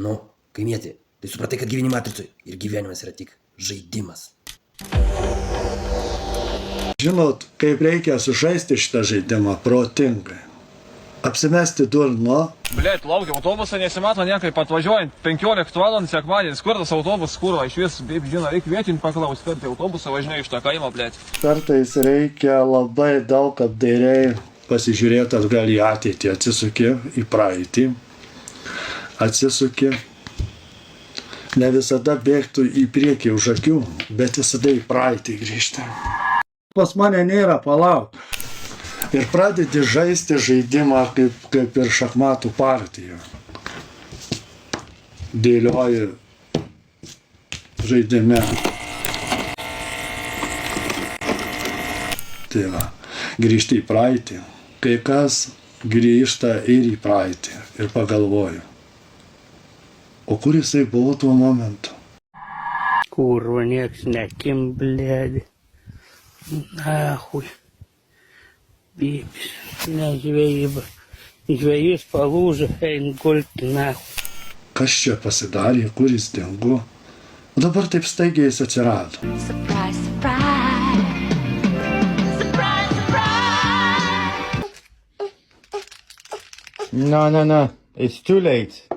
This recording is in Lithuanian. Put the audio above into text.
Nu, kaimietė, tai supratai, kad gyveni matricui ir gyvenimas yra tik žaidimas. Žinot, kaip reikia sužaisti šitą žaidimą protingai. Apsimesti durnu. Blet, laukia autobusą, nesimato niekaip atvažiuojant 15 valandų sekmadienis. Kur tas autobus, kurva, iš vis, kaip žino, reikia vietinį paklausti, kad autobusą važinėja iš tą kaimą, blet. Kartais reikia labai daug apdairiai pasižiūrėti atgal į ateitį, atsisuki į praeitį, atsisuki. Ne visada bėgtų į priekį už akių, bet visada į praeitį grįžti. Pas mane nėra palauk. Ir pradedi žaisti žaidimą kaip ir šachmatų partiją. Dėlioji žaidime. Tai va, grįžti į praeitį. Kai kas grįžta ir į praeitį ir pagalvoju. O kur jisai buvo tuo momentu? Kurva, nieks nekim, blėdi. Nahui. Bibis. Nežvejyba. Žvejys palūžo, ein gulti, nahui. Kas čia pasidarė, kur jis dingo? O dabar taip staigiai jis atsirado. Surprise, surprise. Surprise, surprise. No. It's too late.